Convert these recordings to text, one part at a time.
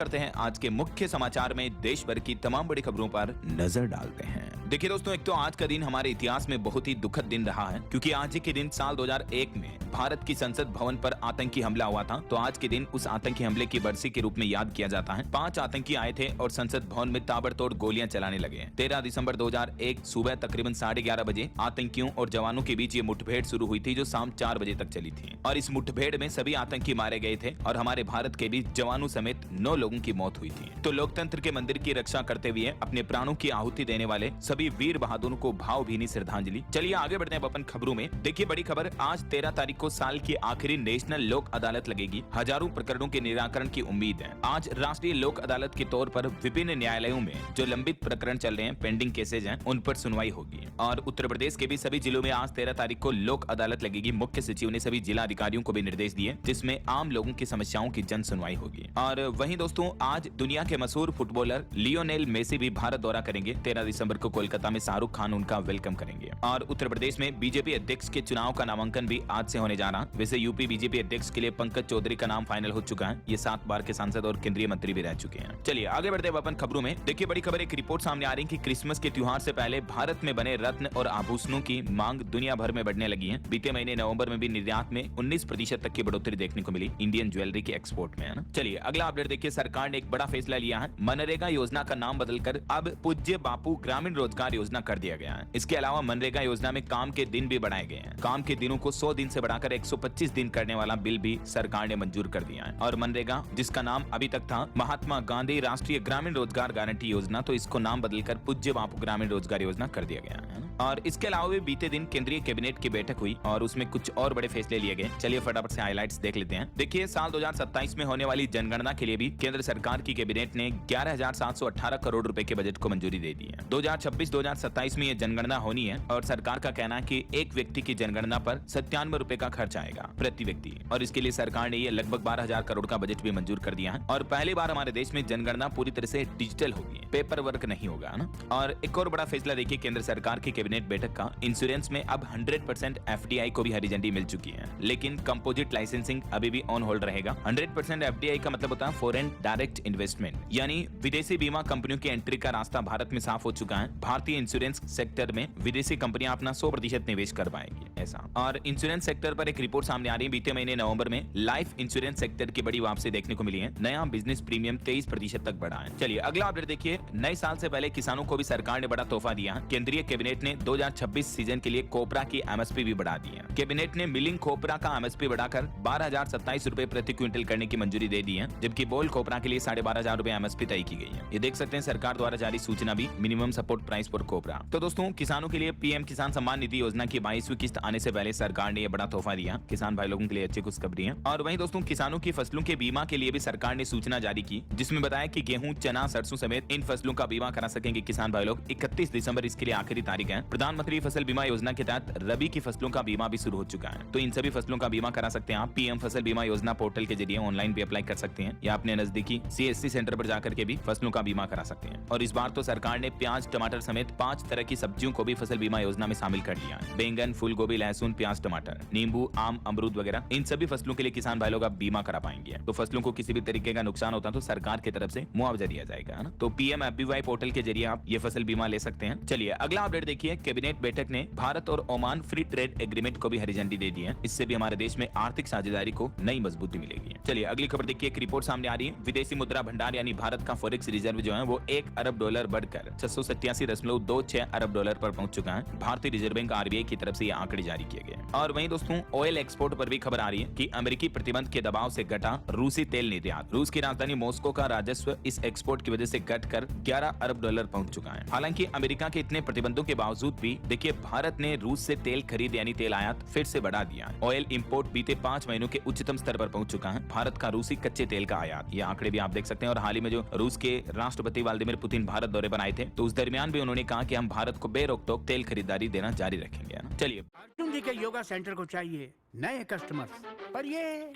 करते हैं आज के मुख्य समाचार में देश भर की तमाम बड़ी खबरों पर नजर डालते हैं। देखिए दोस्तों, एक तो आज का दिन हमारे इतिहास में बहुत ही दुखद दिन रहा है, क्योंकि आज ही के दिन साल 2001 में भारत की संसद भवन पर आतंकी हमला हुआ था। तो आज के दिन उस आतंकी हमले की बरसी के रूप में याद किया जाता है। 5 आतंकी आए थे और संसद भवन में ताबड़तोड़ गोलियां चलाने लगे। 13 दिसंबर 2001 सुबह तकरीबन 11:30 बजे आतंकियों और जवानों के बीच ये मुठभेड़ शुरू हुई थी, जो शाम 4 बजे तक चली थी। और इस मुठभेड़ में सभी आतंकी मारे गए थे और हमारे भारत के भी जवानों समेत 9 लोगों की मौत हुई थी। तो लोकतंत्र के मंदिर की रक्षा करते हुए अपने प्राणों की आहुति देने वाले सभी वीर बहादुरों को भावभीनी श्रद्धांजलि। चलिए आगे बढ़ते हैं अपन खबरों में। देखिए बड़ी खबर, आज 13 तारीख को साल की आखिरी नेशनल लोक अदालत लगेगी। हजारों प्रकरणों के निराकरण की उम्मीद है। आज राष्ट्रीय लोक अदालत के तौर पर विभिन्न न्यायालयों में जो लंबित प्रकरण चल रहे हैं, पेंडिंग केसेज हैं, उन पर सुनवाई होगी। और उत्तर प्रदेश के भी सभी जिलों में आज 13 तारीख को लोक अदालत लगेगी। मुख्य सचिव ने सभी जिला अधिकारियों को भी निर्देश दिए, जिसमें आम लोगों की समस्याओं की जन सुनवाई होगी। और वहीं दोस्तों, आज दुनिया के मशहूर फुटबॉलर लियोनेल मेसी भी भारत दौरा करेंगे। 13 दिसंबर को कोलकाता में शाहरुख खान उनका वेलकम करेंगे। और उत्तर प्रदेश में बीजेपी अध्यक्ष के चुनाव का नामांकन भी आज से होने जा रहा है। वैसे यूपी बीजेपी अध्यक्ष के लिए पंकज चौधरी का नाम फाइनल हो चुका है। ये 7 बार के सांसद और केंद्रीय मंत्री भी रह चुके हैं। चलिए आगे बढ़ते हैं अपन खबरों में। देखिए बड़ी खबर, एक रिपोर्ट सामने आ रही है कि क्रिसमस के त्योहार से पहले भारत में बने रत्न और आभूषणों की मांग दुनिया भर में बढ़ने लगी है। बीते महीने नवंबर में भी निर्यात में 19% तक की बढ़ोतरी देखने को मिली इंडियन ज्वेलरी के एक्सपोर्ट में, है ना। चलिए अगला अपडेट देखिए, सरकार ने एक बड़ा फैसला लिया है। मनरेगा योजना का नाम बदलकर अब पूज्य बापू ग्रामीण रोजगार योजना कर दिया गया है। इसके अलावा मनरेगा योजना में काम के दिन भी बढ़ाए गए हैं। काम के दिनों को 100 दिन से बढ़ाकर 125 दिन करने वाला बिल भी सरकार ने मंजूर कर दिया है। और मनरेगा, जिसका नाम अभी तक था महात्मा गांधी राष्ट्रीय ग्रामीण रोजगार गारंटी योजना, तो इसको नाम बदलकर पूज्य बापू ग्रामीण रोजगार योजना कर दिया गया है। और इसके अलावा भी बीते दिन केंद्रीय कैबिनेट की बैठक हुई और उसमें कुछ और बड़े फैसले लिए गए। चलिए फटाफट से हाइलाइट्स देख लेते हैं। देखिए, साल 2027 में होने वाली जनगणना के लिए भी केंद्र सरकार की कैबिनेट ने 11,718 करोड़ रुपए के बजट को मंजूरी दे दी है। 2026-2027 में ये जनगणना होनी है और सरकार का कहना है कि एक व्यक्ति की जनगणना पर 97 रुपए का खर्च आएगा प्रति व्यक्ति। और इसके लिए सरकार ने ये लगभग 12,000 करोड़ का बजट भी मंजूर कर दिया है। और पहली बार हमारे देश में जनगणना पूरी तरह से डिजिटल होगी, पेपर वर्क नहीं होगा ना। और एक और बड़ा फैसला देखिए, केंद्र सरकार की कैबिनेट बैठक का, इंश्योरेंस में अब 100% FDI को भी हरी झंडी मिल चुकी है। लेकिन कंपोजिट लाइसेंसिंग अभी भी ऑन होल्ड रहेगा। 100% FDI का मतलब होता है फॉरेन डायरेक्ट इन्वेस्टमेंट, यानी विदेशी बीमा कंपनियों की एंट्री का रास्ता भारत में साफ हो चुका है। भारतीय इंश्योरेंस सेक्टर में विदेशी कंपनियां अपना 100% निवेश कर पाएंगी, ऐसा। और इंश्योरेंस सेक्टर पर एक रिपोर्ट सामने आ रही है। बीते महीने नवंबर में लाइफ इंश्योरेंस सेक्टर की बड़ी वापसी देखने को मिली है। नया बिजनेस प्रीमियम 23% तक बढ़ा है। चलिए अगला अपडेट देखिए, नए साल से पहले किसानों को भी सरकार ने बड़ा तोहफा दिया है। केंद्रीय कैबिनेट ने 2026 सीजन के लिए कोपरा की MSP भी बढ़ा दी है। कैबिनेट ने मिलिंग कोपरा का MSP बढ़ाकर 12,027 रुपए प्रति क्विंटल करने की मंजूरी दे दी है, जबकि बोल कोपरा के लिए 12,500 रुपए MSP तय की गई है। ये देख सकते हैं सरकार द्वारा जारी सूचना भी, मिनिमम सपोर्ट प्राइस फॉर कोपरा। तो दोस्तों, किसानों के लिए PM किसान सम्मान निधि योजना की 22वीं किस्त आने से पहले सरकार ने यह बड़ा तोहफा दिया। किसान भाई लोगों के लिए अच्छी खुशखबरी है। और वहीं दोस्तों, किसानों की फसलों के बीमा के लिए भी सरकार ने सूचना जारी की, जिसमें बताया कि गेहूं, चना, सरसों समेत इन फसलों का बीमा करा सकेंगे किसान भाई लोग। 31 दिसंबर इसके लिए आखिरी तारीख है। प्रधानमंत्री फसल बीमा योजना के तहत रबी की फसलों का बीमा भी शुरू हो चुका है। तो इन सभी फसलों का बीमा करा सकते हैं आप। PM फसल बीमा योजना पोर्टल के जरिए ऑनलाइन भी अप्लाई कर सकते हैं, या अपने नजदीकी CSC सेंटर पर जाकर के भी फसलों का बीमा करा सकते हैं। और इस बार तो सरकार ने प्याज, टमाटर समेत 5 तरह की सब्जियों को भी फसल बीमा योजना में शामिल कर लिया है। बैंगन, फूल गोभी, लहसुन, प्याज, टमाटर, नींबू, आम, अमरूद वगैरह, इन सभी फसलों के लिए किसान भाई लोग अब बीमा करा पाएंगे। तो फसलों को किसी भी तरीके का नुकसान होता है तो सरकार की तरफ से मुआवजा दिया जाएगा, है ना। तो PMFBY पोर्टल के जरिए आप ये फसल बीमा ले सकते हैं। चलिए अगला अपडेट देखिए, कैबिनेट बैठक ने भारत और ओमान फ्री ट्रेड एग्रीमेंट को भी हरी झंडी दे दी है। इससे भी हमारे देश में आर्थिक साझेदारी को नई मजबूती मिलेगी। चलिए अगली खबर देखिए, एक रिपोर्ट सामने आ रही है। विदेशी मुद्रा भंडार यानी भारत का फॉरेक्स रिजर्व जो है वो $1 अरब बढ़कर 687.26 अरब डॉलर पर पहुंच चुका है। भारतीय रिजर्व बैंक RBI की तरफ से ये आंकड़े जारी किए गए। और वहीं दोस्तों, ऑयल एक्सपोर्ट पर भी खबर आ रही है कि अमेरिकी प्रतिबंध के दबाव से घटा रूसी तेल निर्यात। रूस की राजधानी मॉस्को का राजस्व इस एक्सपोर्ट की वजह से घटकर $11 अरब पहुंच चुका है। हालांकि अमेरिका के इतने प्रतिबंधों के बावजूद भी देखिए, भारत ने रूस से तेल खरीद यानी तेल आयात फिर से बढ़ा दिया। ऑयल इंपोर्ट बीते 5 महीनों के उच्चतम स्तर पर पहुंच चुका है। भारत का रूसी कच्चे तेल का आयात, ये आंकड़े भी आप देख सकते हैं। और हाल ही में जो रूस के राष्ट्रपति व्लादिमीर पुतिन भारत दौरे पर आए थे, तो उस दरमियान भी उन्होंने कहा कि हम भारत को बेरोक-टोक तेल खरीदारी देना जारी रखेंगे। चलिए, अर्जुन जी के योगा सेंटर को चाहिए नए कस्टमर्स, पर ये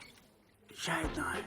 शायद ना है।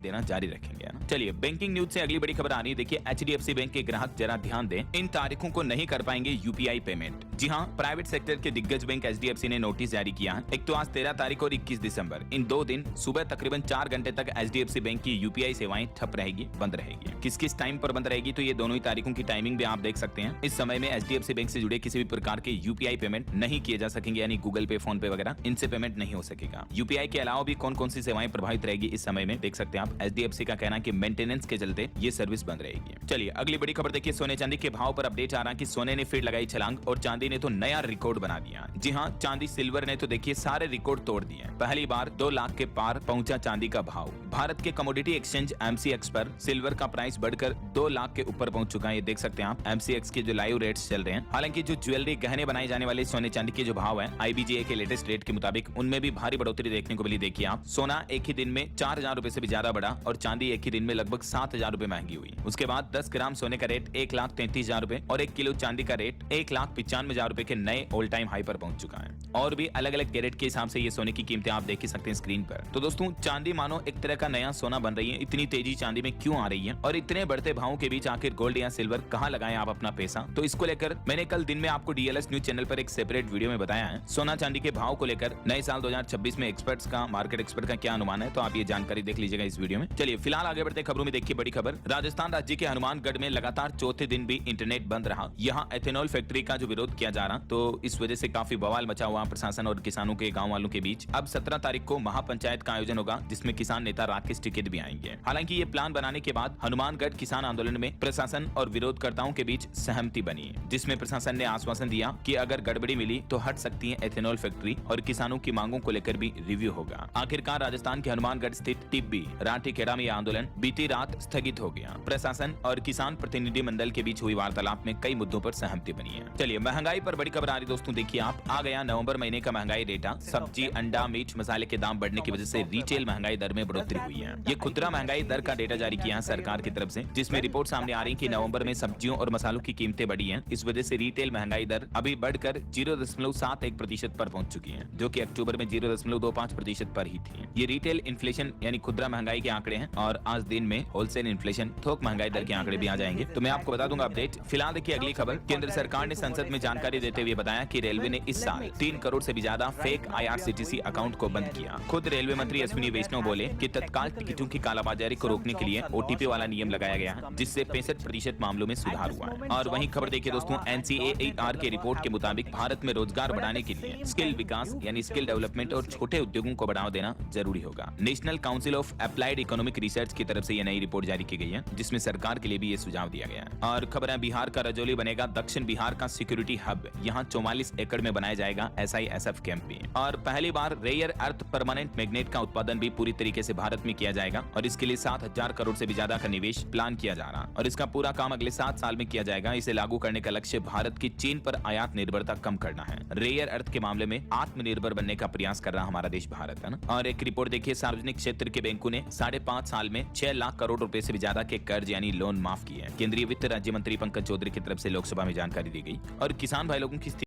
देना जारी रखेंगे, है ना। चलिए बैंकिंग न्यूज से अगली बड़ी खबर आ रही है। देखिए, HDFC बैंक के ग्राहक जरा ध्यान दें, इन तारीखों को नहीं कर पाएंगे UPI पेमेंट। जी हाँ, प्राइवेट सेक्टर के दिग्गज बैंक HDFC ने नोटिस जारी किया है। एक तो आज 13 तारीख और 21 दिसंबर, इन 2 दिन सुबह तकरीबन 4 घंटे तक HDFC बैंक की UPI सेवाएं ठप रहेगी, बंद रहेगी। किस किस टाइम पर बंद रहेगी तो ये दोनों ही तारीखों की टाइमिंग भी आप देख सकते हैं। इस समय में HDFC बैंक से जुड़े किसी भी प्रकार के UPI पेमेंट नहीं किए जा सकेंगे, यानी गूगल पे, फोन पे वगैरह इनसे पेमेंट नहीं हो सकेगा। UPI के अलावा भी कौन कौन सी सेवाएं प्रभावित रहेगी इस समय में देख सकते हैं आप। HDFC का कहना है कि मेंटेनेंस के चलते ये सर्विस बंद रहेगी। चलिए अगली बड़ी खबर देखिए, सोने चांदी के भाव पर अपडेट आ रहा है कि सोने ने फिर लगाई छलांग और चांदी ने तो नया रिकॉर्ड बना दिया। जी हाँ, चांदी सिल्वर ने तो देखिए सारे रिकॉर्ड तोड़ दिए। पहली बार 2 लाख के पार पहुंचा चांदी का भाव। भारत के कमोडिटी एक्सचेंज MCX पर सिल्वर का प्राइस बढ़कर 2 लाख के ऊपर पहुंच चुका है। ये देख सकते हैं आप MCX के जो लाइव रेट्स चल रहे हैं। हालांकि जो ज्वेलरी गहने बनाए जाने वाले सोने चांदी के जो भाव है IBGA के लेटेस्ट रेट के मुताबिक उनमें भी भारी बढ़ोतरी देखने को मिली। देखिए आप, सोना एक ही दिन में 4000 रुपए से भी ज्यादा बढ़ा और चांदी एक ही दिन में लगभग 7000 रुपए महंगी हुई। उसके बाद 10 ग्राम सोने का रेट 1,33,000 रुपए और 1 किलो चांदी का रेट 1,95,000 रुपए के नए ऑल टाइम हाई पर पहुंच चुका है। और भी अलग अलग कैरेट के हिसाब से ये सोने की कीमतें आप देख ही सकते हैं स्क्रीन पर। तो दोस्तों, चांदी मानो एक तरह का नया सोना बन रही है। इतनी तेजी चांदी में क्यों आ रही है और इतने बढ़ते भावों के बीच आखिर गोल्ड या सिल्वर कहां लगाएं आप अपना पैसा? तो इसको लेकर मैंने कल दिन में आपको DLS न्यूज चैनल पर एक सेपरेट वीडियो में बताया है। सोना चांदी के भाव को लेकर नए साल 2026 में एक्सपर्ट्स का, मार्केट एक्सपर्ट का क्या अनुमान है, तो आप ये जानकारी देख लीजिएगा इस वीडियो में। चलिए फिलहाल आगे बढ़ते खबरों में देखिए बड़ी खबर। राजस्थान राज्य के हनुमानगढ़ में लगातार चौथे दिन भी इंटरनेट बंद रहा। यहाँ एथेनॉल फैक्ट्री का जो विरोध किया जा रहा, तो इस वजह से काफी बवाल मचा हुआ प्रशासन और किसानों के, गांव वालों के बीच। अब 17 तारीख को महापंचायत का आयोजन होगा जिसमें किसान नेता राकेश टिकैत भी आएंगे। हालांकि ये प्लान बनाने के बाद हनुमानगढ़ किसान आंदोलन में प्रशासन और विरोधकर्ताओं के बीच सहमति बनी, जिसमें प्रशासन ने आश्वासन दिया कि अगर गड़बड़ी मिली तो हट सकती है एथेनॉल फैक्ट्री और किसानों की मांगों को लेकर भी रिव्यू होगा। आखिरकार राजस्थान के हनुमानगढ़ स्थित टिब्बी राठीखेड़ा में यह आंदोलन बीती रात स्थगित हो गया। प्रशासन और किसान प्रतिनिधि मंडल के बीच हुई वार्तालाप में कई मुद्दों पर सहमति बनी है। चलिए महंगाई पर बड़ी खबर आ रही दोस्तों, देखिए आप, आ गया नवंबर महीने का महंगाई डेटा। सब्जी, अंडा, मीट, मसाले के दाम बढ़ने की वजह से रिटेल महंगाई दर में बढ़ोतरी हुई है। ये खुदरा महंगाई दर का डेटा जारी किया है सरकार की तरफ से, जिसमें रिपोर्ट सामने आ रही है कि नवंबर में सब्जियों और मसालों की कीमतें बढ़ी हैं। इस वजह से रिटेल महंगाई दर अभी बढ़कर 0.71% पर पहुंच चुकी है, जो कि अक्टूबर में 0.25% पर ही थी। ये रिटेल इन्फ्लेशन यानी खुदरा महंगाई के आंकड़े हैं और आज दिन में होलसेल इन्फ्लेशन, थोक महंगाई दर के आंकड़े भी आ जाएंगे, तो मैं आपको बता दूंगा अपडेट। फिलहाल देखिए अगली खबर। केंद्र सरकार ने संसद में जानकारी देते हुए बताया कि रेलवे ने इस साल 3 करोड़ से भी ज्यादा फेक IRCTC अकाउंट को बंद किया। खुद रेलवे मंत्री अश्विनी वैष्णव बोले कि तत्काल टिकटों की कालाबाजारी को रोकने के लिए OTP वाला नियम लगाया गया है, जिससे 65% मामलों में सुधार हुआ है। और वहीं खबर देखिए दोस्तों, NCAAR के रिपोर्ट के मुताबिक भारत में रोजगार बढ़ाने के लिए स्किल विकास यानी स्किल डेवलपमेंट और छोटे उद्योगों को बढ़ावा देना जरूरी होगा। National council of applied economic research की तरफ से यह नई रिपोर्ट जारी की गई है, जिसमें सरकार के लिए भी ये सुझाव दिया गया है। और खबर है, बिहार का रजौली बनेगा दक्षिण बिहार का सिक्योरिटी हब। यहाँ 44 एकड़ में बनाया जाएगा SISF कैंप भी। और पहली बार रेयर अर्थ परमानेंट मैग्नेट का उत्पादन भी पूरी तरीके से भारत में किया जाएगा और इसके लिए 7000 करोड़ से भी ज्यादा का निवेश प्लान किया जा रहा और इसका पूरा काम अगले 7 साल में किया जाएगा। इसे लागू करने का लक्ष्य भारत की चीन पर आयात निर्भरता कम करना है। रेयर अर्थ के मामले में आत्मनिर्भर बनने का प्रयास कर रहा हमारा देश भारत है ना। और एक रिपोर्ट देखिए, सार्वजनिक क्षेत्र के बैंकों ने 5.5 साल में 6 लाख करोड़ रुपए से भी ज्यादा के कर्ज यानी लोन माफ किए हैं। केंद्रीय वित्त राज्य मंत्री पंकज चौधरी की तरफ से लोकसभा में जानकारी दी गई। और किसान भाई लोगों की